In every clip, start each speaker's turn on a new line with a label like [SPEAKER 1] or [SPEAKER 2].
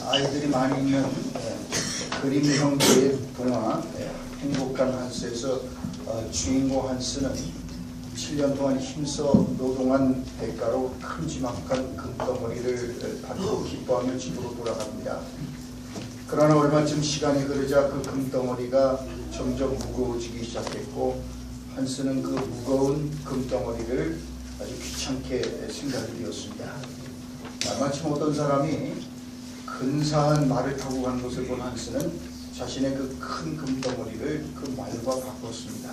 [SPEAKER 1] 아이들이 많이 있는 그림 형태의 동화 행복한 한스에서 주인공 한스는 7년 동안 힘써 노동한 대가로 큼지막한 금덩어리를 받고 기뻐하며 집으로 돌아갑니다. 그러나 얼마쯤 시간이 흐르자 그 금덩어리가 점점 무거워지기 시작했고 한스는 그 무거운 금덩어리를 아주 귀찮게 생각이 되었습니다. 마침 어떤 사람이 근사한 말을 타고 간 것을 본 한스는 자신의 그 큰 금덩어리를 그 말과 바꿨습니다.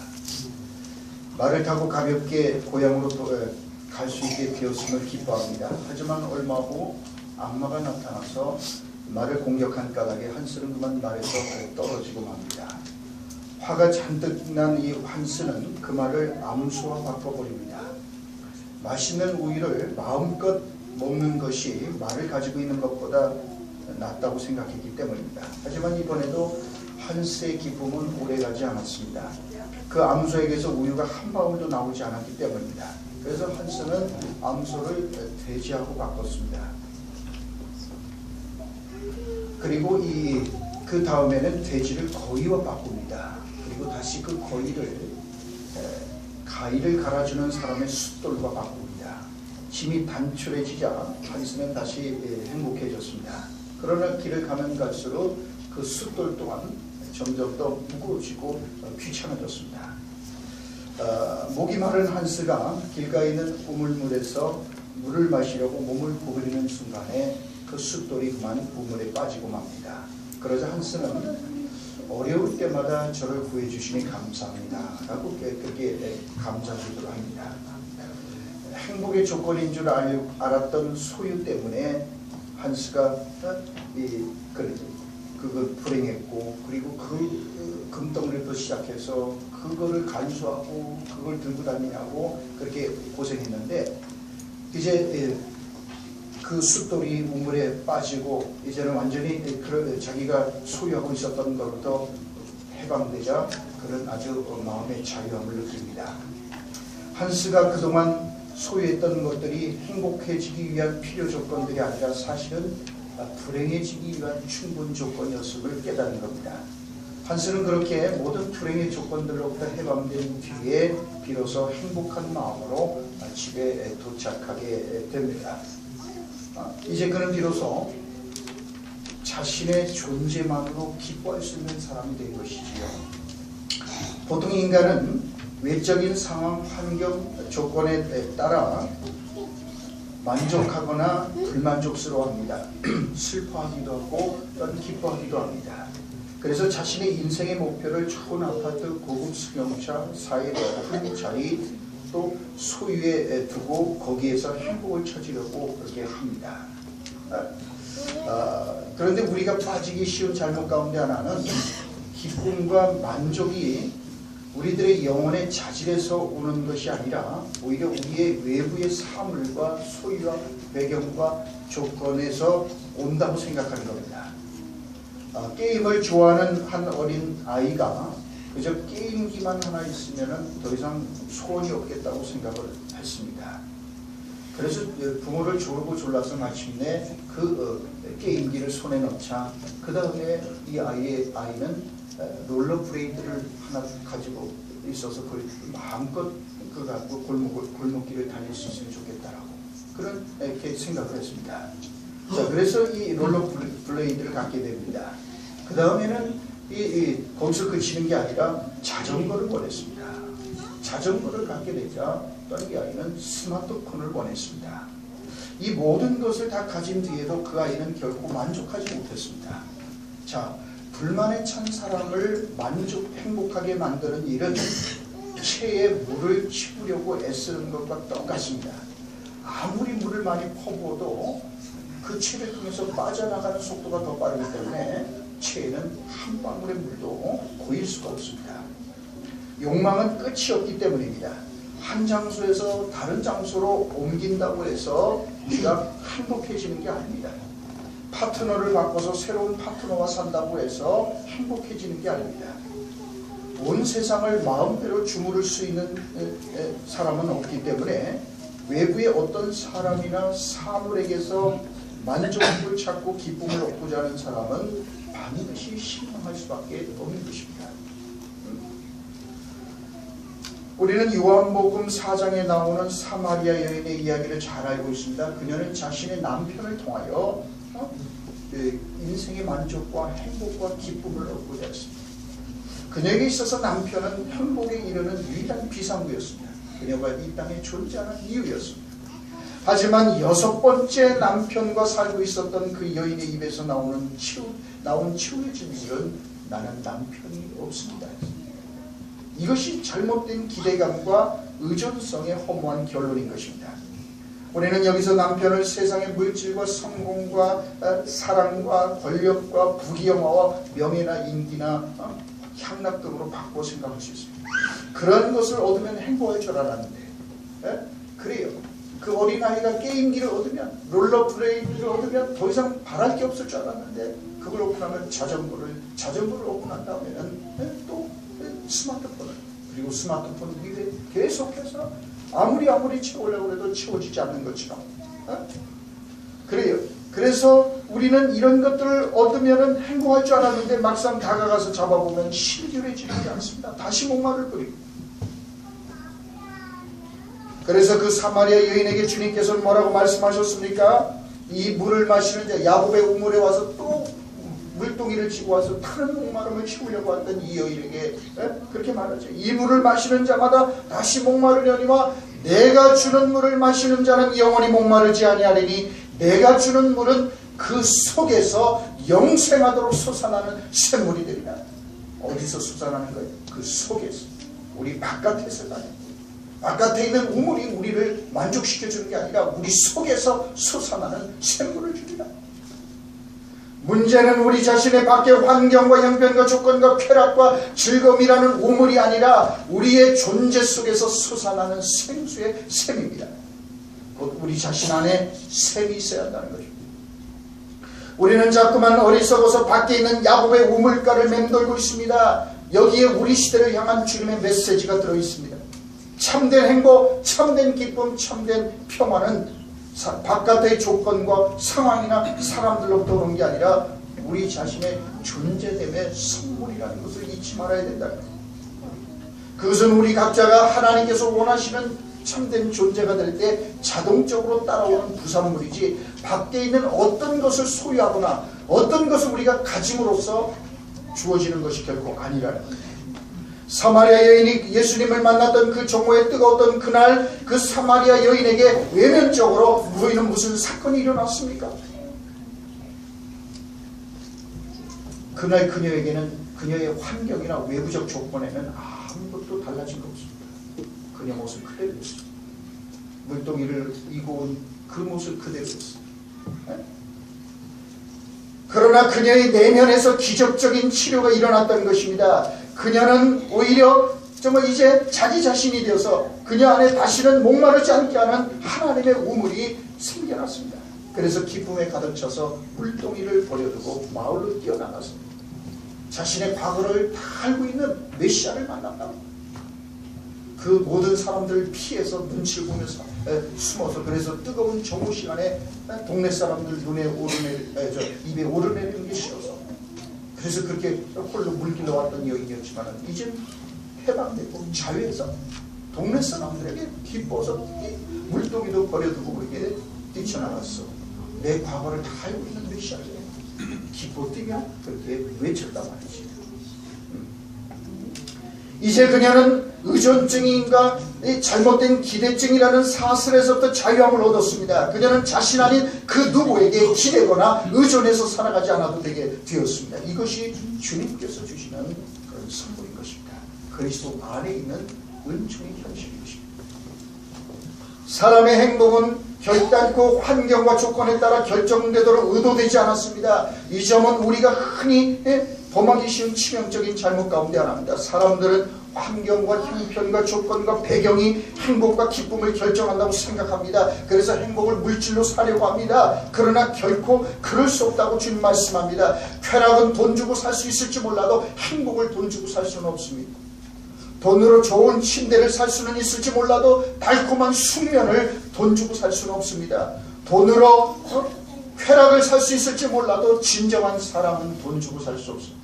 [SPEAKER 1] 말을 타고 가볍게 고향으로 갈 수 있게 되었음을 기뻐합니다. 하지만 얼마 후 악마가 나타나서 말을 공격한 까닭에 한스는 그만 말에서 떨어지고 맙니다. 화가 잔뜩 난 이 한스는 그 말을 암수와 바꿔버립니다. 맛있는 우유를 마음껏 먹는 것이 말을 가지고 있는 것보다 낫다고 생각했기 때문입니다. 하지만 이번에도 한스의 기쁨은 오래가지 않았습니다. 그 암소에게서 우유가 한 방울도 나오지 않았기 때문입니다. 그래서 한스는 암소를 돼지하고 바꿨습니다. 그리고 그 다음에는 돼지를 거위와 바꿉니다. 그리고 다시 그 거위를 가위를 갈아주는 사람의 숫돌과 바꿉니다. 힘이 단출해지자 한스는 다시 행복해졌습니다. 그러나 길을 가면 갈수록 그 숫돌 또한 점점 더 무거워지고 귀찮아졌습니다. 목이 마른 한스가 길가에 있는 우물물에서 물을 마시려고 몸을 구부리는 순간에 그 숫돌이 그만 우물에 빠지고 맙니다. 그러자 한스는 어려울 때마다 저를 구해주시니 감사합니다 라고 그렇게 감사기도를 합니다. 행복의 조건인 줄 알았던 소유 때문에 한스가 그걸 불행했고, 그리고 그 금덩어리부터 시작해서 그거를 간수하고 그걸 들고 다니냐고 그렇게 고생했는데, 이제 그 숫돌이 우물에 빠지고 이제는 완전히 자기가 소유하고 있었던 것부터 해방되자 그런 아주 마음의 자유함을 느낍니다. 한스가 그동안 소유했던 것들이 행복해지기 위한 필요 조건들이 아니라 사실은 불행해지기 위한 충분 조건이었음을 깨달은 겁니다. 한스는 그렇게 모든 불행의 조건들로부터 해방된 뒤에 비로소 행복한 마음으로 집에 도착하게 됩니다. 이제 그는 비로소 자신의 존재만으로 기뻐할 수 있는 사람이 된 것이지요. 보통 인간은 외적인 상황, 환경, 조건에 따라 만족하거나 불만족스러워합니다. 슬퍼하기도 하고 또는 기뻐하기도 합니다. 그래서 자신의 인생의 목표를 좋은 아파트, 고급 승용차, 사회에 큰 자리, 또 소유에 두고 거기에서 행복을 찾으려고 그렇게 합니다. 그런데 우리가 빠지기 쉬운 잘못 가운데 하나는 기쁨과 만족이 우리들의 영혼의 자질에서 오는 것이 아니라 오히려 우리의 외부의 사물과 소유와 배경과 조건에서 온다고 생각하는 겁니다. 게임을 좋아하는 한 어린 아이가 그저 게임기만 하나 있으면 더 이상 소원이 없겠다고 생각을 했습니다. 그래서 부모를 조르고 졸라서 마침내 그 게임기를 손에 넣자 그 다음에 이 아이는 롤러브레이드를 하나 가지고 있어서 그걸 마음껏 그거 갖고 골목길을 달릴 수 있으면 좋겠다라고 그런 이렇게 생각을 했습니다. 자, 그래서 이 롤러브레이드를 갖게 됩니다. 그 다음에는 거기서 그치는 게 아니라 자전거를 원했습니다. 자전거를 갖게 되자 또는 이 아이는 스마트폰을 원했습니다. 이 모든 것을 다 가진 뒤에도 그 아이는 결코 만족하지 못했습니다. 자, 불만에 찬 사람을 행복하게 만드는 일은 체에 물을 치우려고 애쓰는 것과 똑같습니다. 아무리 물을 많이 퍼부어도 그 체를 통해서 빠져나가는 속도가 더 빠르기 때문에 체에는 한 방울의 물도 고일 수가 없습니다. 욕망은 끝이 없기 때문입니다. 한 장소에서 다른 장소로 옮긴다고 해서 우리가 행복해지는 게 아닙니다. 파트너를 바꿔서 새로운 파트너와 산다고 해서 행복해지는 게 아닙니다. 온 세상을 마음대로 주무를 수 있는 사람은 없기 때문에 외부의 어떤 사람이나 사물에게서 만족을 찾고 기쁨을 얻고자 하는 사람은 반드시 실망할 수밖에 없는 것입니다. 우리는 요한복음 4장에 나오는 사마리아 여인의 이야기를 잘 알고 있습니다. 그녀는 자신의 남편을 통하여 인생의 만족과 행복과 기쁨을 얻고자 했습니다. 그녀에게 있어서 남편은 행복에 이르는 유일한 비상구였습니다. 그녀가 이 땅에 존재하는 이유였습니다. 하지만 6번째 남편과 살고 있었던 그 여인의 입에서 나온 치유의 진술은 나는 남편이 없습니다. 이것이 잘못된 기대감과 의존성의 허무한 결론인 것입니다. 우리는 여기서 남편을 세상의 물질과 성공과 사랑과 권력과 부귀영화와 명예나 인기나 향락 등으로 바꿔 생각할 수 있습니다. 그런 것을 얻으면 행복할 줄 알았는데 그래요. 그 어린아이가 게임기를 얻으면 롤러브레이드를 얻으면 더 이상 바랄 게 없을 줄 알았는데 그걸 얻고 나면 자전거를 얻고 난 다음에는 또 스마트폰을 그리고 스마트폰 위에 계속해서 아무리 채우려고 해도 채워지지 않는 것처럼 그래요. 그래서 우리는 이런 것들을 얻으면 행복할 줄 알았는데 막상 다가가서 잡아보면 실결해지지 않습니다. 다시 목마를 뿌리고 그래서 그 사마리아 여인에게 주님께서는 뭐라고 말씀하셨습니까? 이 물을 마시는 자 야곱의 우물에 와서 또 물동이를 지고 와서 타는 목마름을 채우려고 했던 이 여인에게 그렇게 말하죠. 이 물을 마시는 자마다 다시 목마르려니와 내가 주는 물을 마시는 자는 영원히 목마르지 아니하리니 내가 주는 물은 그 속에서 영생하도록 솟아나는 샘물이 되리라. 어디서 솟아나는 거예요? 그 속에서. 우리 바깥에서가 아니고 바깥에 있는 우물이 우리를 만족시켜주는 게 아니라 우리 속에서 솟아나는 샘물을 주리라. 문제는 우리 자신의 밖의 환경과 형편과 조건과 쾌락과 즐거움이라는 우물이 아니라 우리의 존재 속에서 솟아나는 생수의 샘입니다. 곧 우리 자신 안에 샘이 있어야 한다는 것입니다. 우리는 자꾸만 어리석어서 밖에 있는 야곱의 우물가를 맴돌고 있습니다. 여기에 우리 시대를 향한 주님의 메시지가 들어있습니다. 참된 행복, 참된 기쁨, 참된 평화는 바깥의 조건과 상황이나 사람들로부터 오는 게 아니라 우리 자신의 존재됨의 선물이라는 것을 잊지 말아야 된다. 그것은 우리 각자가 하나님께서 원하시는 참된 존재가 될 때 자동적으로 따라오는 부산물이지 밖에 있는 어떤 것을 소유하거나 어떤 것을 우리가 가짐으로써 주어지는 것이 결코 아니라는 거예요. 사마리아 여인이 예수님을 만났던 그 정오에 뜨거웠던 그날 그 사마리아 여인에게 외면적으로 보이는 무슨 사건이 일어났습니까? 그날 그녀에게는 그녀의 환경이나 외부적 조건에는 아무것도 달라진 거 없습니다. 그녀 모습 그대로였습니다. 물동이를 이고 온 그 모습 그대로였습니다. 그러나 그녀의 내면에서 기적적인 치료가 일어났던 것입니다. 그녀는 오히려 정말 이제 자기 자신이 되어서 그녀 안에 다시는 목마르지 않게 하는 하나님의 우물이 생겨났습니다. 그래서 기쁨에 가득 차서 물동이를 버려두고 마을로 뛰어나갔습니다. 자신의 과거를 다 알고 있는 메시아를 만났다고. 그 모든 사람들을 피해서 눈치를 보면서 숨어서 그래서 뜨거운 정오 시간에 동네 사람들 눈에 입에 오르내리는 게 싫어서 그래서 그렇게 홀로 물길러 왔던 여인이었지만 이제 해방되고 자유해서 동네 사람들에게 기뻐서 물동이도 버려두고 그렇게 뛰쳐나갔어. 내 과거를 다 알고 있는 메시아를 기뻐 뛰며 그렇게 외쳤단 말이지. 이제 그녀는 의존증인가 잘못된 기대증이라는 사슬에서부터 자유함을 얻었습니다. 그녀는 자신 아닌 그 누구에게 기대거나 의존해서 살아가지 않아도 되게 되었습니다. 이것이 주님께서 주시는 그런 선물인 것입니다. 그리스도 안에 있는 은총의 현실인 것입니다. 사람의 행복은 결단코 환경과 조건에 따라 결정되도록 의도되지 않았습니다. 이 점은 우리가 흔히 범하기 쉬운 치명적인 잘못 가운데 하나입니다. 사람들은 환경과 형편과 조건과 배경이 행복과 기쁨을 결정한다고 생각합니다. 그래서 행복을 물질로 사려고 합니다. 그러나 결코 그럴 수 없다고 주님 말씀합니다. 쾌락은 돈 주고 살 수 있을지 몰라도 행복을 돈 주고 살 수는 없습니다. 돈으로 좋은 침대를 살 수는 있을지 몰라도 달콤한 숙면을 돈 주고 살 수는 없습니다. 돈으로 쾌락을 살 수 있을지 몰라도 진정한 사랑은 돈 주고 살 수 없습니다.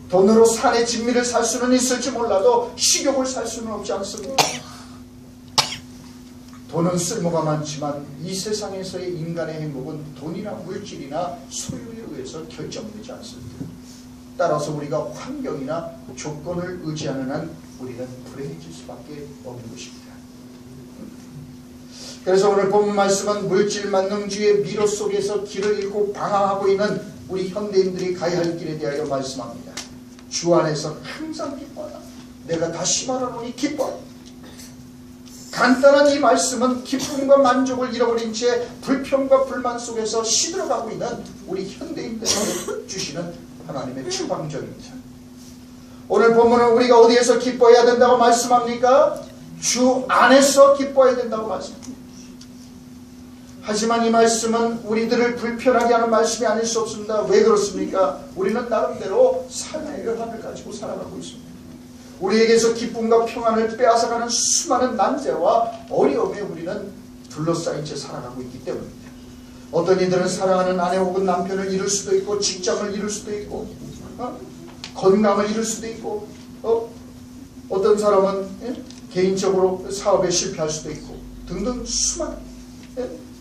[SPEAKER 1] 돈으로 산의 진미를 살 수는 있을지 몰라도 식욕을 살 수는 없지 않습니다. 돈은 쓸모가 많지만 이 세상에서의 인간의 행복은 돈이나 물질이나 소유에 의해서 결정되지 않습니다. 따라서 우리가 환경이나 조건을 의지하는 한 우리는 불행해질 수밖에 없는 것입니다. 그래서 오늘 본문 말씀은 물질 만능주의의 미로 속에서 길을 잃고 방황하고 있는 우리 현대인들이 가야 할 길에 대하여 말씀합니다. 주 안에서 항상 기뻐하라. 내가 다시 말하노니 기뻐하라. 간단한 이 말씀은 기쁨과 만족을 잃어버린 채 불평과 불만 속에서 시들어가고 있는 우리 현대인들에게 주시는 하나님의 추방전입니다. 오늘 본문은 우리가 어디에서 기뻐해야 된다고 말씀합니까? 주 안에서 기뻐해야 된다고 말씀합니다. 하지만 이 말씀은 우리들을 불편하게 하는 말씀이 아닐 수 없습니다. 왜 그렇습니까? 우리는 나름대로 삶의 여한을 가지고 살아가고 있습니다. 우리에게서 기쁨과 평안을 빼앗아가는 수많은 난제와 어려움에 우리는 둘러싸인 채 살아가고 있기 때문입니다. 어떤 이들은 사랑하는 아내 혹은 남편을 잃을 수도 있고, 직장을 잃을 수도 있고, 건강을 잃을 수도 있고, 어떤 사람은 개인적으로 사업에 실패할 수도 있고 등등 수많은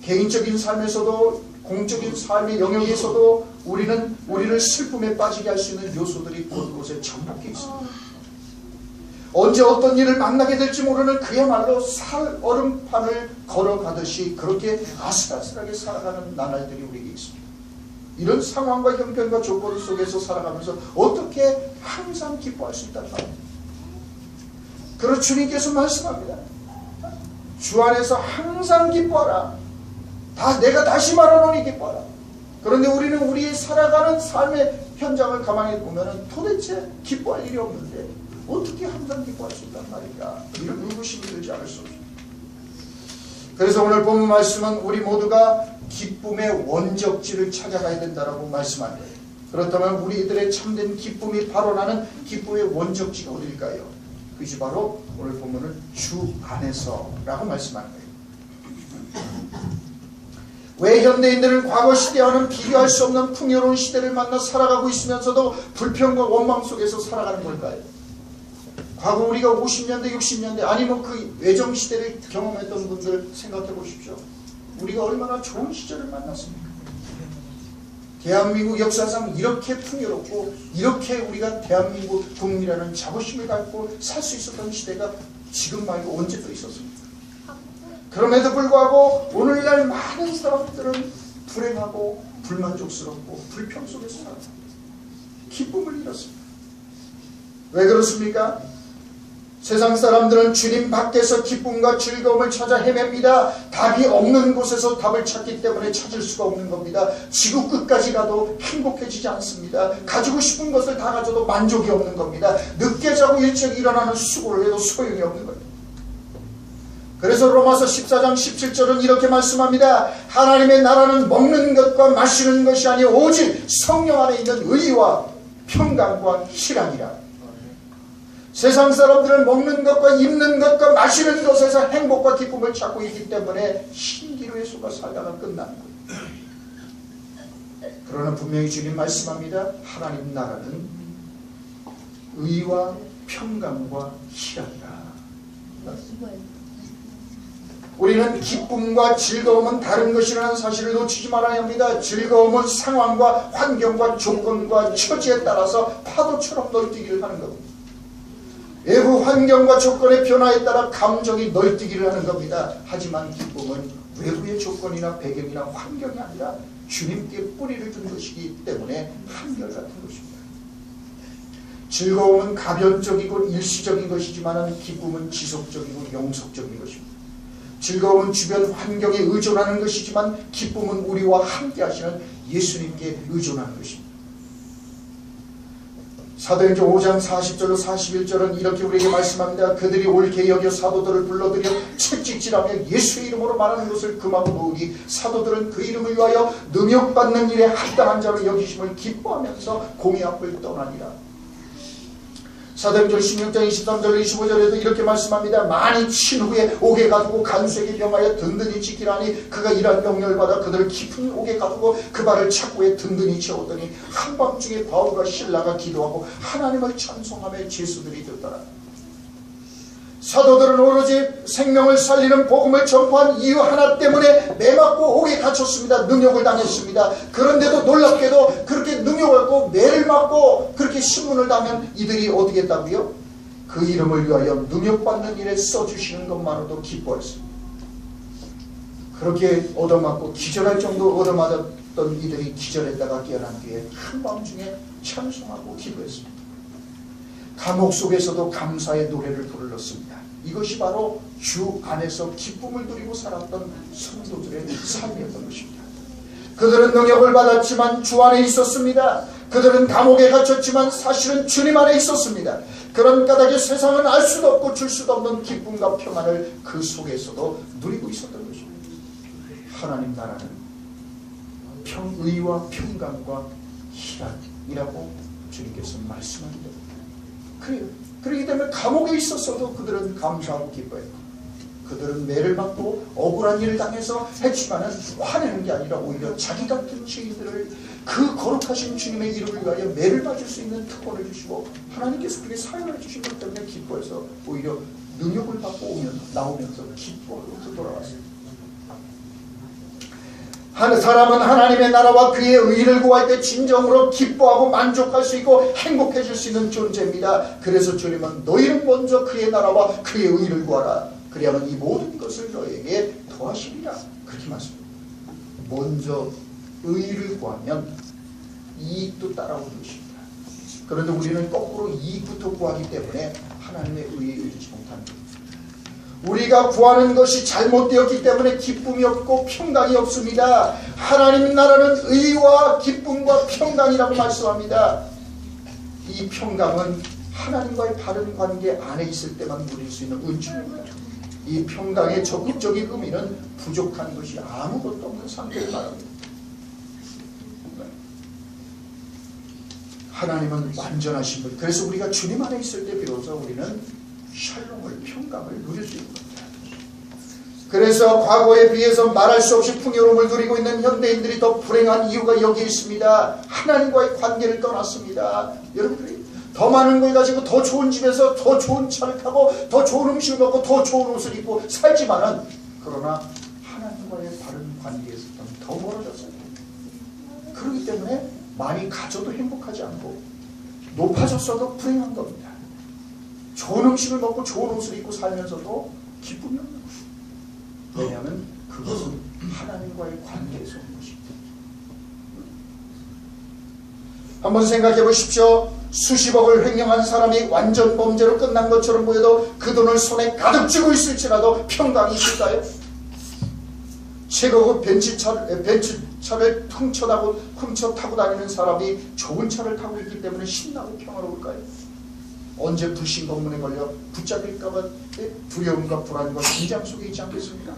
[SPEAKER 1] 개인적인 삶에서도 공적인 삶의 영역에서도 우리를 슬픔에 빠지게 할 수 있는 요소들이 곳곳에 전복해 있습니다. 언제 어떤 일을 만나게 될지 모르는 그야말로 살 얼음판을 걸어가듯이 그렇게 아슬아슬하게 살아가는 나날들이 우리에게 있습니다. 이런 상황과 형편과 조건 속에서 살아가면서 어떻게 항상 기뻐할 수 있다는 말입니다. 그러나 주님께서 말씀합니다. 주 안에서 항상 기뻐하라. 내가 다시 말하노니 기뻐하라. 그런데 우리는 우리의 살아가는 삶의 현장을 가만히 보면 도대체 기뻐할 일이 없는데 어떻게 항상 기뻐할 수 있단 말인가, 이런 의구심이 들지 않을 수 없습니다. 그래서 오늘 본문 말씀은 우리 모두가 기쁨의 원적지를 찾아가야 된다라고 말씀한 거예요. 그렇다면 우리들의 참된 기쁨이 바로 나는 기쁨의 원적지가 어딜까요? 그것이 바로 오늘 본문은 주 안에서라고 말씀한 거예요. 왜 현대인들은 과거 시대와는 비교할 수 없는 풍요로운 시대를 만나 살아가고 있으면서도 불평과 원망 속에서 살아가는 걸까요? 과거 우리가 50년대, 60년대 아니면 그 외정시대를 경험했던 분들 생각해 보십시오. 우리가 얼마나 좋은 시절을 만났습니까? 대한민국 역사상 이렇게 풍요롭고 이렇게 우리가 대한민국 국민이라는 자부심을 갖고 살 수 있었던 시대가 지금 말고 언제 또 있었습니까? 그럼에도 불구하고 오늘날 많은 사람들은 불행하고 불만족스럽고 불평 속에서 살아갑니다. 기쁨을 잃었습니다. 왜 그렇습니까? 세상 사람들은 주님 밖에서 기쁨과 즐거움을 찾아 헤맵니다. 답이 없는 곳에서 답을 찾기 때문에 찾을 수가 없는 겁니다. 지구 끝까지 가도 행복해지지 않습니다. 가지고 싶은 것을 다 가져도 만족이 없는 겁니다. 늦게 자고 일찍 일어나는 수고를 해도 소용이 없는 겁니다. 그래서 로마서 14장 17절은 이렇게 말씀합니다. 하나님의 나라는 먹는 것과 마시는 것이 아니오 오직 성령 안에 있는 의와 평강과 희락이라. 세상 사람들은 먹는 것과 입는 것과 마시는 것에서 행복과 기쁨을 찾고 있기 때문에 신기루에 속아 살다가 끝나는 거예요. 그러나 분명히 주님 말씀합니다. 하나님 나라는 의와 평강과 희락이라. 우리는 기쁨과 즐거움은 다른 것이라는 사실을 놓치지 말아야 합니다. 즐거움은 상황과 환경과 조건과 처지에 따라서 파도처럼 널뛰기를 하는 겁니다. 외부 환경과 조건의 변화에 따라 감정이 널뛰기를 하는 겁니다. 하지만 기쁨은 외부의 조건이나 배경이나 환경이 아니라 주님께 뿌리를 둔 것이기 때문에 한결같은 것입니다. 즐거움은 가변적이고 일시적인 것이지만 기쁨은 지속적이고 영속적인 것입니다. 즐거움은 주변 환경에 의존하는 것이지만 기쁨은 우리와 함께 하시는 예수님께 의존하는 것입니다. 사도행전 5장 40절로 41절은 이렇게 우리에게 말씀합니다. 그들이 옳게 여겨 사도들을 불러들여 채찍질하며 예수의 이름으로 말하는 것을 금하고 놓으니 사도들은 그 이름을 위하여 능욕받는 일에 합당한 자로 여기심을 기뻐하면서 공의 앞을 떠나니라. 사도행전 16장 23절 25절에도 이렇게 말씀합니다. 많이 친 후에 옥에 가두고 간수에게 명하여 든든히 지키라니 그가 이러한 명령을 받아 그들을 깊은 옥에 가두고 그 발을 착고에 든든히 채웠더니 한밤중에 바울과 실라가 기도하고 하나님을 찬송하며 제수들이 듣더라. 사도들은 오로지 생명을 살리는 복음을 전파한 이유 하나 때문에 매맞고 옥에 갇혔습니다. 능욕을 당했습니다. 그런데도 놀랍게도 그렇게 능욕을 받고 매를 맞고 그렇게 신문을 당하면 이들이 어떻게 했다고요? 그 이름을 위하여 능욕받는 일에 써주시는 것만으로도 기뻐했습니다. 그렇게 얻어맞고 기절할 정도로 얻어맞았던 이들이 기절했다가 깨어난 뒤에 한밤중에 찬송하고 기도했습니다. 감옥 속에서도 감사의 노래를 불렀습니다. 이것이 바로 주 안에서 기쁨을 누리고 살았던 성도들의 삶이었던 것입니다. 그들은 능력을 받았지만 주 안에 있었습니다. 그들은 감옥에 갇혔지만 사실은 주님 안에 있었습니다. 그런 까닭에 세상은 알 수도 없고 줄 수도 없는 기쁨과 평안을 그 속에서도 누리고 있었던 것입니다. 하나님 나라는 의와 평강과 희락이라고 주님께서 말씀합니다. 그렇기 때문에 감옥에 있었어도 그들은 감사하고 기뻐했고, 그들은 매를 맞고 억울한 일을 당해서 했지만은 화내는 게 아니라 오히려 자기 같은 죄인들을 그 거룩하신 주님의 이름을 위하여 매를 맞을 수 있는 특권을 주시고 하나님께서 그렇게 사용해 주신 것 때문에 기뻐해서 오히려 능력을 받고 나오면서 기뻐하면서 돌아왔습니다. 사람은 하나님의 나라와 그의 의를 구할 때 진정으로 기뻐하고 만족할 수 있고 행복해질 수 있는 존재입니다. 그래서 주님은 너희는 먼저 그의 나라와 그의 의를 구하라. 그리하면 이 모든 것을 너에게 더하시리라. 그렇게 말씀합니다. 먼저 의를 구하면 이익도 따라오는 것입니다. 그런데 우리는 거꾸로 이익부터 구하기 때문에 하나님의 의에 이르지 못합니다. 우리가 구하는 것이 잘못되었기 때문에 기쁨이 없고 평강이 없습니다. 하나님 나라는 의와 기쁨과 평강이라고 말씀합니다. 이 평강은 하나님과의 바른 관계 안에 있을 때만 누릴 수 있는 은총입니다. 이 평강의 적극적인 의미는 부족한 것이 아무것도 없는 상태를 말합니다. 하나님은 완전하신 분. 그래서 우리가 주님 안에 있을 때 비로소 우리는 샬롬을, 평강을 누릴 수 있는 겁니다. 그래서 과거에 비해서 말할 수 없이 풍요로움을 누리고 있는 현대인들이 더 불행한 이유가 여기에 있습니다. 하나님과의 관계를 떠났습니다. 여러분들이 더 많은 걸 가지고 더 좋은 집에서 더 좋은 차를 타고 더 좋은 음식을 먹고 더 좋은 옷을 입고 살지만은 그러나 하나님과의 바른 관계에서 더 멀어졌어요. 그렇기 때문에 많이 가져도 행복하지 않고 높아졌어도 불행한 겁니다. 좋은 음식을 먹고 좋은 옷을 입고 살면서도 기쁨이 없는 것입니다. 왜냐하면 그것은 하나님과의 관계에서 오는 것입니다. 한번 생각해 보십시오. 수십억을 횡령한 사람이 완전 범죄로 끝난 것처럼 보여도 그 돈을 손에 가득 쥐고 있을지라도 평강이 있을까요? 최고급 벤츠차를 훔쳐 타고 다니는 사람이 좋은 차를 타고 있기 때문에 신나고 평화로울까요? 언제 불신검문에 걸려 붙잡힐까봐 두려움과 불안과 긴장 속에 있지 않겠습니까?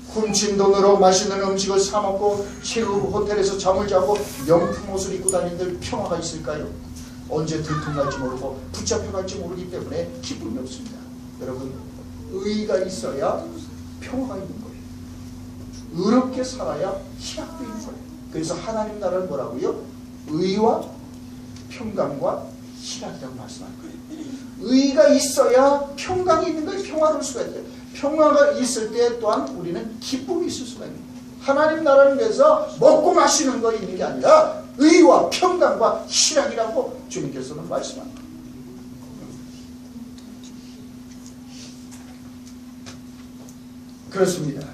[SPEAKER 1] 훔친 돈으로 맛있는 음식을 사 먹고 최고급 호텔에서 잠을 자고 명품 옷을 입고 다니는들 평화가 있을까요? 언제 들통날지 모르고 붙잡혀갈지 모르기 때문에 기쁨이 없습니다. 여러분, 의가 있어야 평화가 있는 거예요. 의롭게 살아야 희락도 있는 거예요. 그래서 하나님 나라는 뭐라고요? 의와 평강과 희락이라고 말씀하는 거예요. 의가 있어야 평강이 있는 거예요. 평화로울 수가 있어요. 평화가 있을 때 또한 우리는 기쁨이 있을 수가 있는 거예요. 하나님 나라는 그래서 먹고 마시는 거 있는 게 아니라 의와 평강과 희락이라고 주님께서는 말씀합니다. 그렇습니다.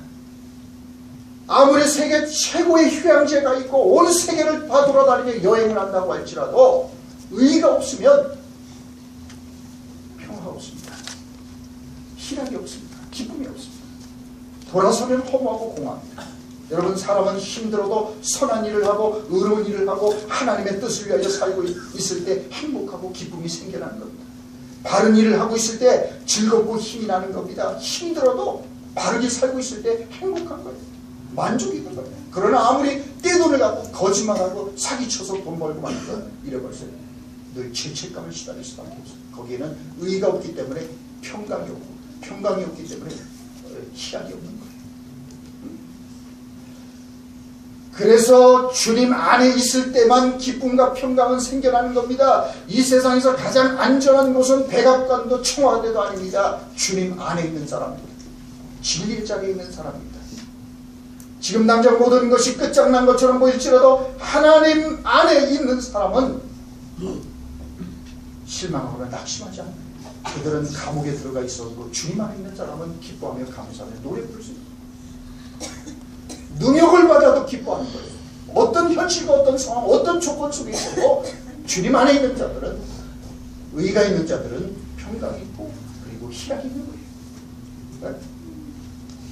[SPEAKER 1] 아무리 세계 최고의 휴양지가 있고 온 세계를 다 돌아다니며 여행을 한다고 할지라도 의가 없으면 평화가 없습니다. 희락이 없습니다. 기쁨이 없습니다. 돌아서면 허무하고 공허합니다. 여러분, 사람은 힘들어도 선한 일을 하고 의로운 일을 하고 하나님의 뜻을 위하여 살고 있을 때 행복하고 기쁨이 생겨나는 겁니다. 바른 일을 하고 있을 때 즐겁고 힘이 나는 겁니다. 힘들어도 바르게 살고 있을 때 행복한 거예요. 만족이 있는 거예요. 그러나 아무리 떼돈을 갖고 거짓말하고 사기쳐서 돈 벌고 마는 건 이래버렸어요. 늘 죄책감을 시달릴 수밖에 없어요. 거기에는 의가 없기 때문에 평강이 없고, 평강이 없기 때문에 희락이 없는 거예요. 그래서 주님 안에 있을 때만 기쁨과 평강은 생겨나는 겁니다. 이 세상에서 가장 안전한 곳은 백악관도 청와대도 아닙니다. 주님 안에 있는 사람입니다. 진리의 자리에 있는 사람입니다. 지금 당장 모든 것이 끝장난 것처럼 보일지라도 하나님 안에 있는 사람은 실망하거나 낙심하지 않아요. 그들은 감옥에 들어가 있어도 주님 안에 있는 사람은 기뻐하며 감사하며 노래 부를 수 있어요. 능욕을 받아도 기뻐하는 거예요. 어떤 현실과 어떤 상황, 어떤 조건 속에 있어도 주님 안에 있는 자들은, 의가 있는 자들은 평강이 있고 그리고 희락이 있는 거예요. 네?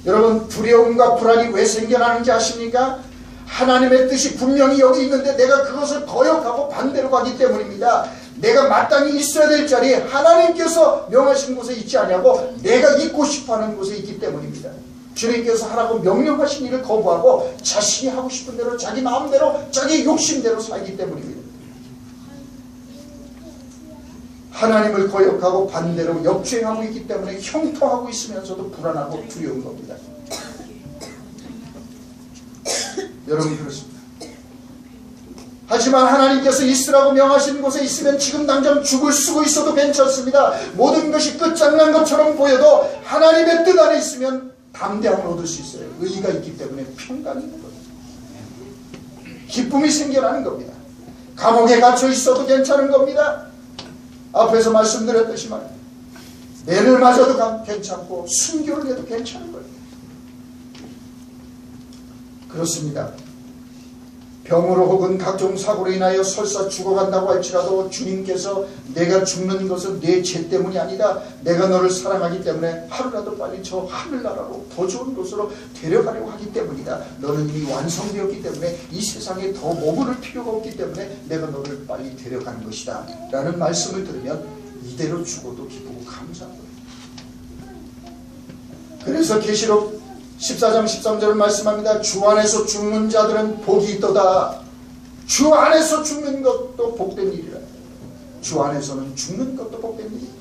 [SPEAKER 1] 여러분, 두려움과 불안이 왜 생겨나는지 아십니까? 하나님의 뜻이 분명히 여기 있는데 내가 그것을 거역하고 반대로 가기 때문입니다. 내가 마땅히 있어야 될 자리에 하나님께서 명하신 곳에 있지 않냐고 내가 있고 싶어하는 곳에 있기 때문입니다. 주님께서 하라고 명령하신 일을 거부하고 자신이 하고 싶은 대로 자기 마음대로 자기 욕심대로 살기 때문입니다. 하나님을 거역하고 반대로 역주행하고 있기 때문에 형통하고 있으면서도 불안하고 두려운 겁니다. 여러분, 그렇습니다. 하지만 하나님께서 있으라고 명하신 곳에 있으면 지금 당장 죽을 쓰고 있어도 괜찮습니다. 모든 것이 끝장난 것처럼 보여도 하나님의 뜻 안에 있으면 담대함을 얻을 수 있어요. 의의가 있기 때문에 평강이 있는 겁니다. 기쁨이 생겨나는 겁니다. 감옥에 갇혀 있어도 괜찮은 겁니다. 앞에서 말씀드렸듯이 말이에요. 매를 맞아도 괜찮고 순교를 해도 괜찮은 거예요. 그렇습니다. 병으로 혹은 각종 사고로 인하여 설사 죽어간다고 할지라도 주님께서 내가 죽는 것은 내 죄 때문이 아니다. 내가 너를 사랑하기 때문에 하루라도 빨리 저 하늘나라로 더 좋은 곳으로 데려가려고 하기 때문이다. 너는 이미 완성되었기 때문에 이 세상에 더 머무를 필요가 없기 때문에 내가 너를 빨리 데려가는 것이다. 라는 말씀을 들으면 이대로 죽어도 기쁘고 감사한 거예요. 그래서 계시록 14장 13절을 말씀합니다. 주 안에서 죽는 자들은 복이 있도다. 주 안에서 죽는 것도 복된 일이라. 주 안에서는 죽는 것도 복된 일이다.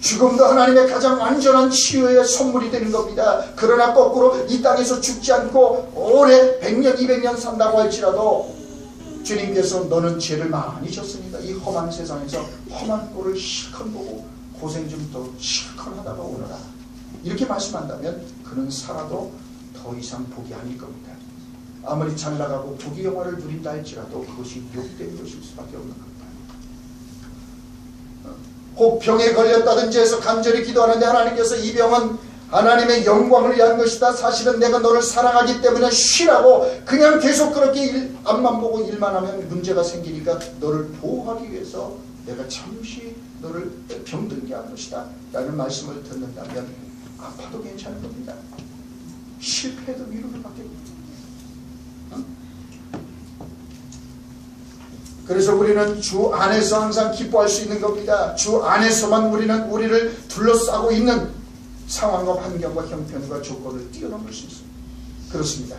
[SPEAKER 1] 죽음도 하나님의 가장 완전한 치유의 선물이 되는 겁니다. 그러나 거꾸로 이 땅에서 죽지 않고 오래 100년 200년 산다고 할지라도 주님께서 너는 죄를 많이 졌습니다. 이 험한 세상에서 험한 꼴을 실컷 보고 고생 좀 더 실컷 하다가 오너라. 이렇게 말씀한다면 그는 살아도 더 이상 복이 아닐 겁니다. 아무리 잘 나가고 부귀 영화를 누린다 할지라도 그것이 욕된 것일 수밖에 없는 겁니다. 혹 병에 걸렸다든지 해서 간절히 기도하는데 하나님께서 이 병은 하나님의 영광을 위한 것이다. 사실은 내가 너를 사랑하기 때문에 쉬라고 그냥 계속 그렇게 앞만 보고 일만 하면 문제가 생기니까 너를 보호하기 위해서 내가 잠시 너를 병들게 한 것이다. 라는 말씀을 듣는다면 아파도 괜찮은 겁니다. 실패해도 위로를 받게 됩니다. 그래서 우리는 주 안에서 항상 기뻐할 수 있는 겁니다. 주 안에서만 우리는 우리를 둘러싸고 있는 상황과 환경과 형편과 조건을 뛰어넘을 수 있습니다. 그렇습니다.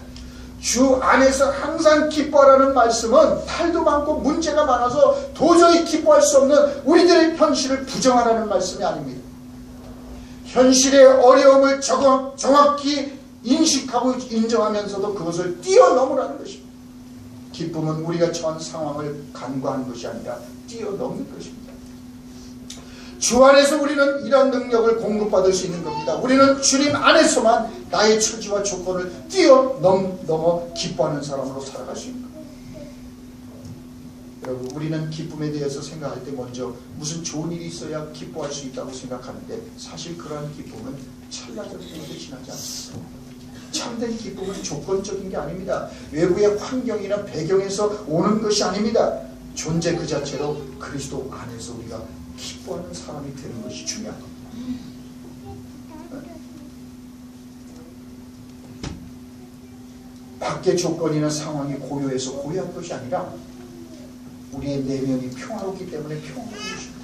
[SPEAKER 1] 주 안에서 항상 기뻐하라는 말씀은 탈도 많고 문제가 많아서 도저히 기뻐할 수 없는 우리들의 현실을 부정하라는 말씀이 아닙니다. 현실의 어려움을 정확히 인식하고 인정하면서도 그것을 뛰어넘으라는 것입니다. 기쁨은 우리가 처한 상황을 간과하는 것이 아니라 뛰어넘는 것입니다. 주 안에서 우리는 이런 능력을 공급받을 수 있는 겁니다. 우리는 주님 안에서만 나의 처지와 조건을 뛰어넘어 기뻐하는 사람으로 살아갈 수 있는 겁니다. 여러분, 우리는 기쁨에 대해서 생각할 때 먼저 무슨 좋은 일이 있어야 기뻐할 수 있다고 생각하는데 사실 그러한 기쁨은 찰나적인데 지나지 않습니다. 참된 기쁨은 조건적인 게 아닙니다. 외부의 환경이나 배경에서 오는 것이 아닙니다. 존재 그 자체로 그리스도 안에서 우리가 기뻐하는 사람이 되는 것이 중요한 겁니다. 밖의 조건이나 상황이 고요해서 고요한 것이 아니라 우리의 내면이 평화롭기 때문에 평화로운 것입니다.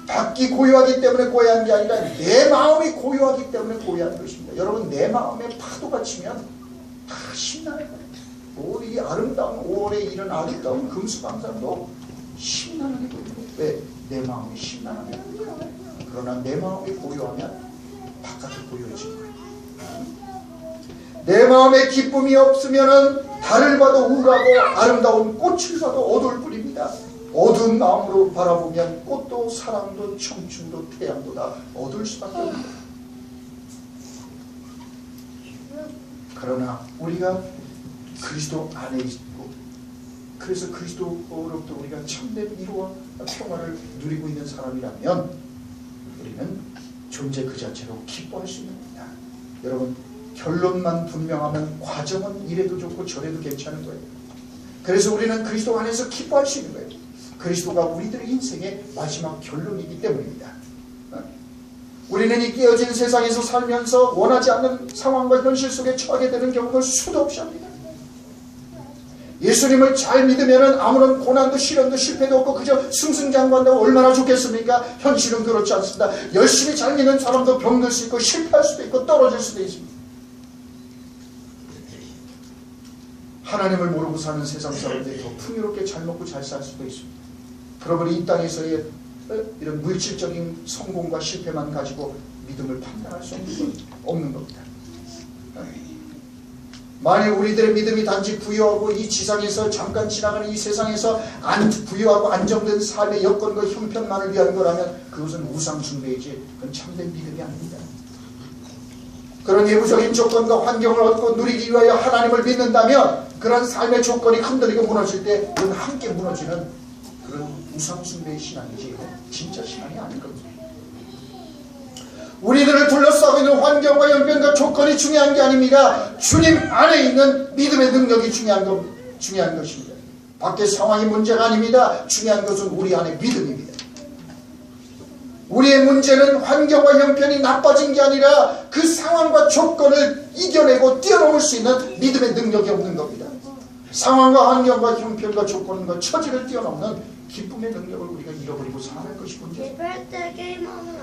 [SPEAKER 1] 밖이 고요하기 때문에 고요한 게 아니라 내 마음이 고요하기 때문에 고요한 것입니다. 여러분, 내 마음에 파도가 치면 다 신나요. 우리 아름다운 5월에 이런 아름다운 금수강산도 신나게 보입니다. 왜? 내 마음이 심란하면. 그러나 내 마음이 고요하면 바깥이 고요해지는 거예요. 내 마음에 기쁨이 없으면은 달을 봐도 우울하고 아름다운 꽃을 봐도 어두울 뿐입니다. 어두운 마음으로 바라보면 꽃도 사랑도 청춘도 태양도 다 어두울 수밖에 없습니다. 그러나 우리가 그리스도 안에 있고 그래서 그리스도로부터 우리가 참된 위로와 평화를 누리고 있는 사람이라면 우리는 존재 그 자체로 기뻐할 수 있는 겁니다. 여러분, 결론만 분명하면 과정은 이래도 좋고 저래도 괜찮은 거예요. 그래서 우리는 그리스도 안에서 기뻐할 수 있는 거예요. 그리스도가 우리들의 인생의 마지막 결론이기 때문입니다. 우리는 이 깨어진 세상에서 살면서 원하지 않는 상황과 현실 속에 처하게 되는 경우를 수도 없이 합니다. 예수님을 잘 믿으면 아무런 고난도 시련도 실패도 없고 그저 승승장구한다고 얼마나 좋겠습니까? 현실은 그렇지 않습니다. 열심히 잘 믿는 사람도 병들 수 있고 실패할 수도 있고 떨어질 수도 있습니다. 하나님을 모르고 사는 세상 사람들이 더 풍요롭게 잘 먹고 잘 살 수도 있습니다. 그러므로 이 땅에서의 이런 물질적인 성공과 실패만 가지고 믿음을 판단할 수 없는 겁니다. 만약 우리들의 믿음이 단지 부유하고 이 지상에서 잠깐 지나가는 이 세상에서 부유하고 안정된 삶의 여건과 형편만을 위한 거라면 그것은 우상숭배이지 그건 참된 믿음이 아닙니다. 그런 예부적인 조건과 환경을 얻고 누리기 위하여 하나님을 믿는다면 그런 삶의 조건이 흔들리고 무너질 때 그건 함께 무너지는 그런 우상숭배의 신앙이지 진짜 신앙이 아닌 겁니다. 우리들을 둘러싸고 있는 환경과 형편과 조건이 중요한 게 아닙니다. 주님 안에 있는 믿음의 능력이 중요한 것입니다. 밖의 상황이 문제가 아닙니다. 중요한 것은 우리 안에 믿음입니다. 우리의 문제는 환경과 형편이 나빠진 게 아니라 그 상황과 조건을 이겨내고 뛰어넘을 수 있는 믿음의 능력이 없는 겁니다. 상황과 환경과 형편과 조건과 처지를 뛰어넘는 기쁨의 능력을 우리가 잃어버리고 사는 것이 문제입니다.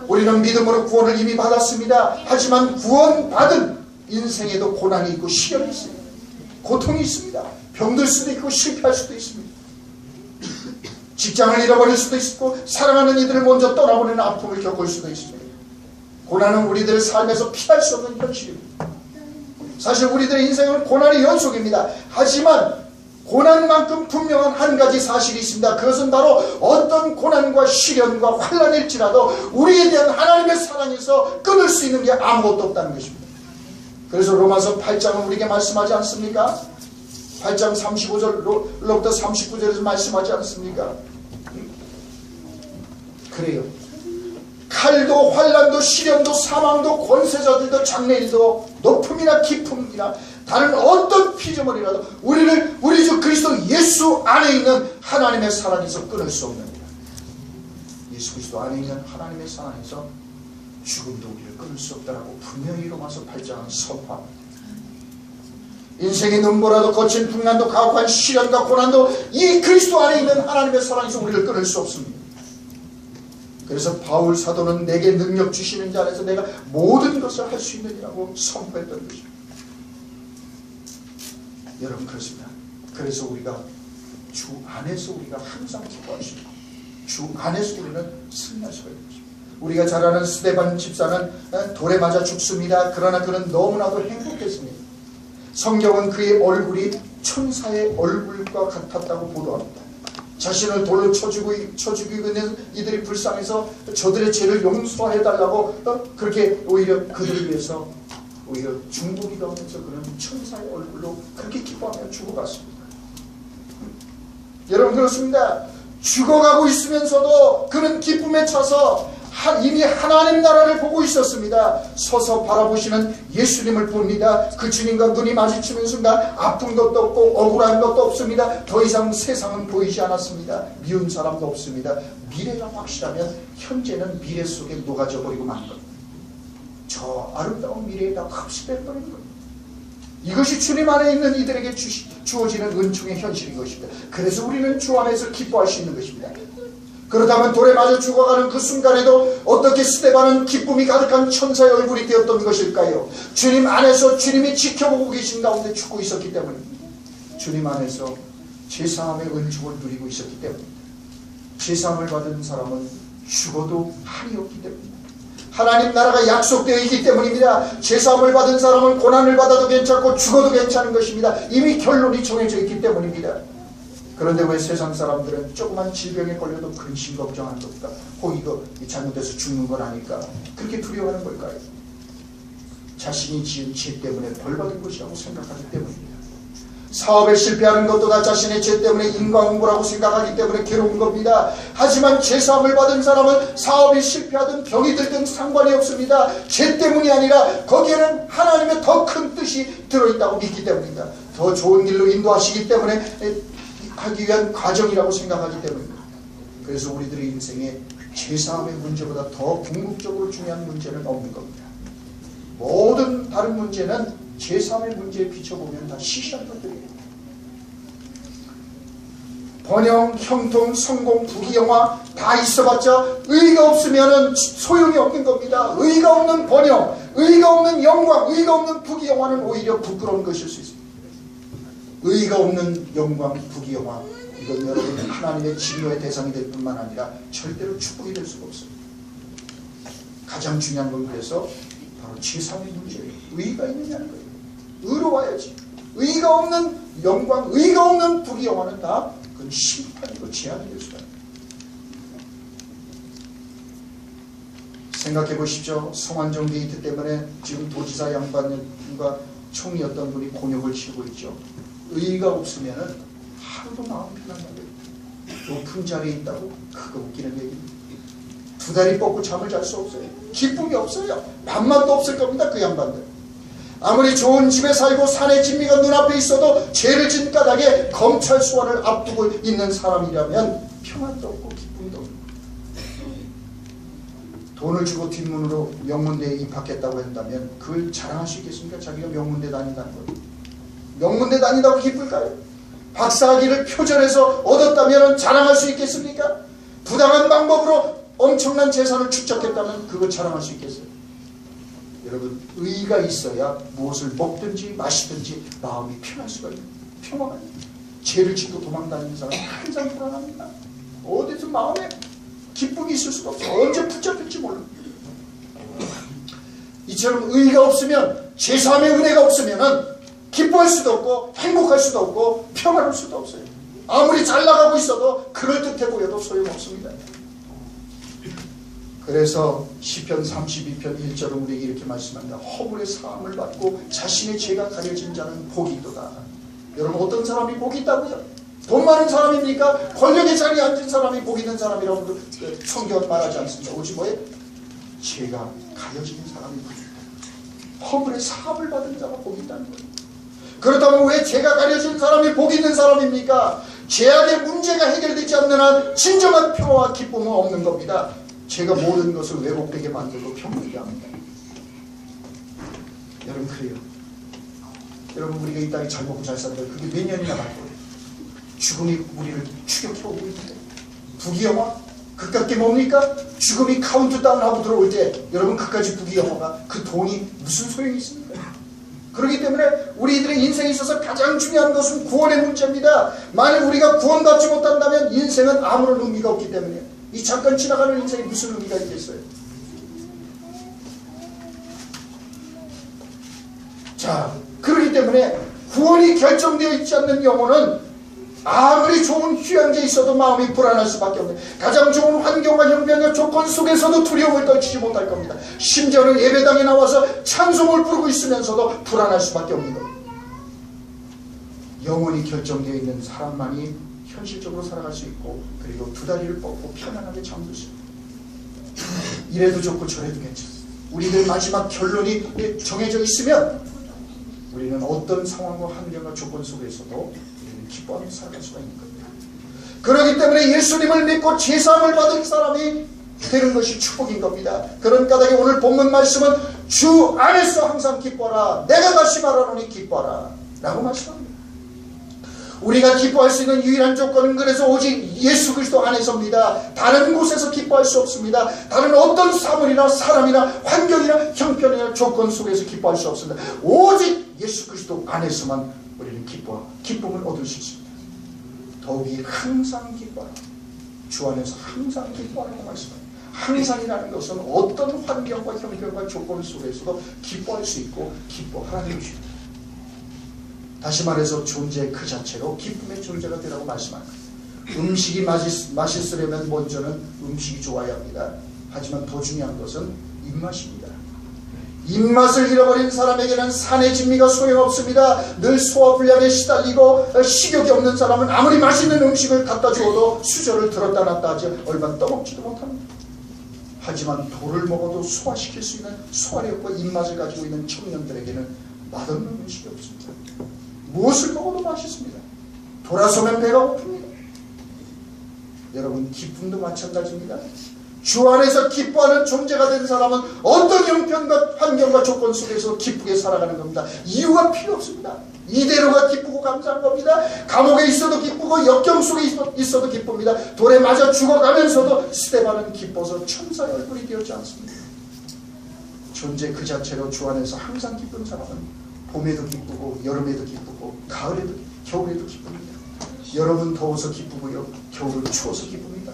[SPEAKER 1] 우리는 믿음으로 구원을 이미 받았습니다. 하지만 구원받은 인생에도 고난이 있고 시련이 있습니다. 고통이 있습니다. 병들 수도 있고 실패할 수도 있습니다. 직장을 잃어버릴 수도 있고 사랑하는 이들을 먼저 떠나보내는 아픔을 겪을 수도 있습니다. 고난은 우리들의 삶에서 피할 수 없는 현실입니다. 사실 우리들의 인생은 고난의 연속입니다. 하지만 고난만큼 분명한 한 가지 사실이 있습니다. 그것은 바로 어떤 고난과 시련과 환난일지라도 우리에 대한 하나님의 사랑에서 끊을 수 있는 게 아무것도 없다는 것입니다. 그래서 로마서 8장은 우리에게 말씀하지 않습니까? 8장 35절로부터 39절에서 말씀하지 않습니까? 그래요. 칼도 환난도 시련도 사망도 권세자들도 장래일도 높음이나 깊음이나 다른 어떤 피조물이라도 우리 주 그리스도 예수 안에 있는 하나님의 사랑에서 끊을 수 없습니다. 예수 그리스도 안에 있는 하나님의 사랑에서 죽음도 우리를 끊을 수 없다라고 분명히 로마서 8장은 선포합니다. 인생의 눈보라도 거친 풍랑도 가혹한 시련과 고난도 이 그리스도 안에 있는 하나님의 사랑에서 우리를 끊을 수 없습니다. 그래서 바울 사도는 내게 능력 주시는 자 안에서 내가 모든 것을 할 수 있느니라고 선포했던 것입니다. 여러분 그렇습니다. 그래서 우리가 주 안에서 우리가 항상 기뻐할 수 있고 주 안에서 우리는 승리할 수가 있는 것입니다. 우리가 잘 아는 스데반 집사는 돌에 맞아 죽습니다. 그러나 그는 너무나도 행복했습니다. 성경은 그의 얼굴이 천사의 얼굴과 같았다고 보도합니다. 자신을 돌로 쳐 죽이고 있는 이들이 불쌍해서 저들의 죄를 용서해달라고 그렇게 오히려 그들을 위해서 오히려 중보기도 하면서 그는 천사의 얼굴로 그렇게 기뻐하며 죽어갔습니다. 여러분 그렇습니다. 죽어가고 있으면서도 그는 기쁨에 차서 이미 하나님 나라를 보고 있었습니다. 서서 바라보시는 예수님을 봅니다. 그 주님과 눈이 마주치는 순간 아픈 것도 없고 억울한 것도 없습니다. 더 이상 세상은 보이지 않았습니다. 미운 사람도 없습니다. 미래가 확실하면 현재는 미래 속에 녹아져 버리고 만 겁니다. 저 아름다운 미래에다 흡수돼버리는 겁니다. 이것이 주님 안에 있는 이들에게 주어지는 은총의 현실인 것입니다. 그래서 우리는 주 안에서 기뻐할 수 있는 것입니다. 그렇다면 돌에 맞아 죽어가는 그 순간에도 어떻게 스데반은 기쁨이 가득한 천사의 얼굴이 되었던 것일까요? 주님 안에서 주님이 지켜보고 계신 가운데 죽고 있었기 때문입니다. 주님 안에서 죄사함의 은총을 누리고 있었기 때문입니다. 제사함을 받은 사람은 죽어도 한이 없기 때문입니다. 하나님 나라가 약속되어 있기 때문입니다. 제사함을 받은 사람은 고난을 받아도 괜찮고 죽어도 괜찮은 것입니다. 이미 결론이 정해져 있기 때문입니다. 그런데 왜 세상 사람들은 조그만 질병에 걸려도 근심 걱정하는 겁니까? 이거 잘못돼서 죽는 건 아닐까? 그렇게 두려워하는 걸까요? 자신이 지은 죄 때문에 벌받은 것이라고 생각하기 때문입니다. 사업에 실패하는 것도 다 자신의 죄 때문에 인과응보라고 생각하기 때문에 괴로운 겁니다. 하지만 제사함을 받은 사람은 사업이 실패하든 병이 들든 상관이 없습니다. 죄 때문이 아니라 거기에는 하나님의 더 큰 뜻이 들어있다고 믿기 때문입니다. 더 좋은 길로 인도하시기 때문에 하기 위한 과정이라고 생각하기 때문입니다. 그래서 우리들의 인생에 제사함의 문제보다 더 궁극적으로 중요한 문제는 없는 겁니다. 모든 다른 문제는 제사함의 문제에 비춰보면 다 시시한 것들이에요. 번영, 형통, 성공, 부귀영화 다 있어봤자 의가 없으면 소용이 없는 겁니다. 의가 없는 번영, 의가 없는 영광, 의가 없는 부귀영화는 오히려 부끄러운 것일 수 있습니다. 의가 없는 영광, 부귀영화, 이건 여러분 하나님의 진노의 대상이 될 뿐만 아니라 절대로 축복이 될 수가 없어요. 가장 중요한 건 그래서 바로 제사함의 문제예요. 의가 있느냐는 거예요. 의로워야지. 의가 없는 영광, 의가 없는 부귀영화는 다 그건 심판이고 재앙이 될 수가 있습니다. 생각해 보십시오. 성완종 게이트 때문에 지금 도지사 양반과 총리였던 분이 곤욕을 치고 있죠. 의가 없으면 하루도 마음 편안하게 높은 자리에 있다고 그거 웃기는 얘기입니다. 두 다리 뻗고 잠을 잘 수 없어요. 기쁨이 없어요. 밥맛도 없을 겁니다. 그 양반들. 아무리 좋은 집에 살고 산의 진미가 눈앞에 있어도 죄를 짓는 까닭에 검찰 소환을 앞두고 있는 사람이라면 평안도 없고 기쁨도 없고, 돈을 주고 뒷문으로 명문대에 입학했다고 한다면 그걸 자랑할 수 있겠습니까? 자기가 명문대 다닌다는 거예요. 명문대 다닌다고 기쁠까요? 박사학위를 표절해서 얻었다면 자랑할 수 있겠습니까? 부당한 방법으로 엄청난 재산을 축적했다면 그걸 자랑할 수 있겠어요? 여러분, 의가 있어야 무엇을 먹든지 마시든지 마음이 편할 수가 있는, 평안합니다. 죄를 짓고 도망다니는 사람은 항상 불안합니다. 어디서 마음에 기쁨이 있을 수가 없어요. 언제 붙잡힐지 몰라요. 이처럼 의가 없으면, 제사함의 은혜가 없으면 기뻐할 수도 없고 행복할 수도 없고 평안할 수도 없어요. 아무리 잘 나가고 있어도 그럴듯해 보여도 소용없습니다. 그래서 시편 32편 1절은 우리에게 이렇게 말씀합니다. 허물의 사함을 받고 자신의 죄가 가려진 자는 복이 있도다. 여러분, 어떤 사람이 복이 있다고요? 돈 많은 사람입니까? 권력의 자리에 앉은 사람이 복 있는 사람이라고 성경은 말하지 않습니다. 오직 뭐예요? 죄가 가려지는 사람이 복이 있다. 허물의 사함을 받은 자가 복이 있다는 거예요. 그렇다면 왜 죄가 가려진 사람이 복 있는 사람입니까? 죄악의 문제가 해결되지 않는 한 진정한 평화와 기쁨은 없는 겁니다. 죄가 모든 것을 왜곡되게 만들고 병들게 합니다. 여러분, 그래요. 여러분, 우리가 이 땅에 잘 먹고 잘 산다. 그게 몇 년이나 갈 거예요. 죽음이 우리를 추격해오고 있는데, 부귀영화? 그깟 게 뭡니까? 죽음이 카운트다운하고 들어올 때 여러분, 그까지 부귀영화가, 그 돈이 무슨 소용이 있습니까? 그렇기 때문에 우리들의 인생에 있어서 가장 중요한 것은 구원의 문제입니다. 만약 우리가 구원받지 못한다면 인생은 아무런 의미가 없기 때문에 이 잠깐 지나가는 인생에 무슨 의미가 있겠어요? 자, 그렇기 때문에 구원이 결정되어 있지 않는 영혼은 아무리 좋은 휴양지에 있어도 마음이 불안할 수밖에 없는, 가장 좋은 환경과 형편과 조건 속에서도 두려움을 떨치지 못할 겁니다. 심지어는 예배당에 나와서 찬송을 부르고 있으면서도 불안할 수밖에 없는 겁니다. 영혼이 결정되어 있는 사람만이 현실적으로 살아갈 수 있고, 그리고 두 다리를 뻗고 편안하게 잠들 수 있습니다. 이래도 좋고 저래도 괜찮습니다. 우리들 마지막 결론이 정해져 있으면 우리는 어떤 상황과 환경과 조건 속에서도 기뻐하며 살아갈 수가 있는 겁니다. 그렇기 때문에 예수님을 믿고 제사함을 받은 사람이 되는 것이 축복인 겁니다. 그런 까닭에 오늘 본문 말씀은 주 안에서 항상 기뻐라, 내가 다시 말하노니 기뻐라 라고 말씀합니다. 우리가 기뻐할 수 있는 유일한 조건은 그래서 오직 예수 그리스도 안에서입니다. 다른 곳에서 기뻐할 수 없습니다. 다른 어떤 사물이나 사람이나 환경이나 형편이나 조건 속에서 기뻐할 수 없습니다. 오직 예수 그리스도 안에서만 우리는 기쁨을 얻을 수 있습니다. 더욱이 항상 기뻐라. 주 안에서 항상 기뻐하라고 말씀합니다. 항상이라는 것은 어떤 환경과 형편과 조건 속에서도 기뻐할 수 있고 기뻐하라는 것입니다. 다시 말해서 존재 그 자체로 기쁨의 존재가 되라고 말씀합니다. 음식이 맛있으려면 먼저는 음식이 좋아야 합니다. 하지만 더 중요한 것은 입맛입니다. 입맛을 잃어버린 사람에게는 산의 진미가 소용없습니다. 늘 소화불량에 시달리고 식욕이 없는 사람은 아무리 맛있는 음식을 갖다 주어도 수저를 들었다 놨다 하지 얼마 떠먹지도 못합니다. 하지만 돌을 먹어도 소화시킬 수 있는 소화력과 입맛을 가지고 있는 청년들에게는 맛없는 음식이 없습니다. 무엇을 먹어도 맛있습니다. 돌아서면 배가 고픕니다. 여러분, 기쁨도 마찬가지입니다. 주 안에서 기뻐하는 존재가 된 사람은 어떤 형편과 환경과 조건 속에서 기쁘게 살아가는 겁니다. 이유가 필요 없습니다. 이대로가 기쁘고 감사한 겁니다. 감옥에 있어도 기쁘고 역경 속에 있어도 기쁩니다. 돌에 맞아 죽어가면서도 스데반은 기뻐서 천사의 얼굴이 되었지 않습니다. 존재 그 자체로 주 안에서 항상 기쁜 사람은 봄에도 기쁘고 여름에도 기쁘고 가을에도 겨울에도 기쁩니다. 여름은 더워서 기쁘고요, 겨울은 추워서 기쁩니다.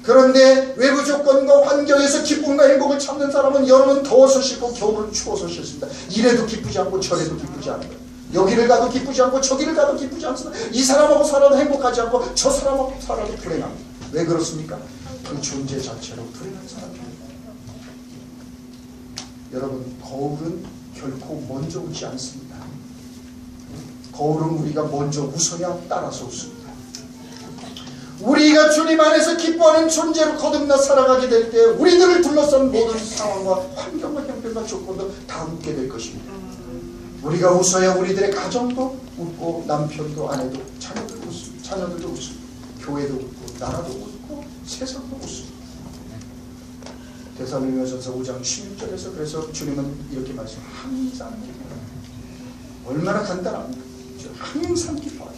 [SPEAKER 1] 그런데 외부 조건과 환경에서 기쁨과 행복을 찾는 사람은 여름은 더워서 싫고 겨울은 추워서 싫습니다. 이래도 기쁘지 않고 저래도 기쁘지 않은 거예요. 여기를 가도 기쁘지 않고 저기를 가도 기쁘지 않습니다. 이 사람하고 살아도 행복하지 않고 저 사람하고 살아도 불행합니다. 왜 그렇습니까? 그 존재 자체로 불행한 사람입니다. 여러분, 거울은 결코 먼저 웃지 않습니다. 거울은 우리가 먼저 웃어야 따라서 웃습니다. 우리가 주님 안에서 기뻐하는 존재로 거듭나 살아가게 될 때 우리들을 둘러싼 모든 상황과 환경과 형편과 조건도 다 웃게 될 것입니다. 우리가 웃어야 우리들의 가정도 웃고 남편도 아내도 자녀들도 웃습니다. 교회도 웃고 나라도 웃고 세상도 웃습니다. 데살로니가전서 5장 16절에서 그래서 주님은 이렇게 말씀합니다. 항상 기뻐하라. 얼마나 간단합니까? 항상 기뻐하라.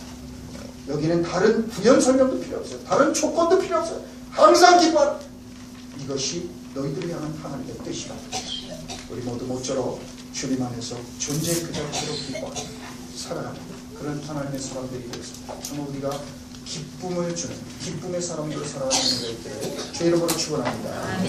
[SPEAKER 1] 여기는 다른 부연 설명도 필요 없어요. 다른 조건도 필요 없어요. 항상 기뻐하라. 이것이 너희들을 향한 하나님의 뜻이다. 우리 모두 모쪼록 주님 안에서 존재 그 자체로 기뻐하라. 살아가는 그런 하나님의 사람들이 되겠습니다. 정말 우리가 기쁨을 주는 기쁨의 사람으로 살아가는 데 주의 이름으로 축원합니다.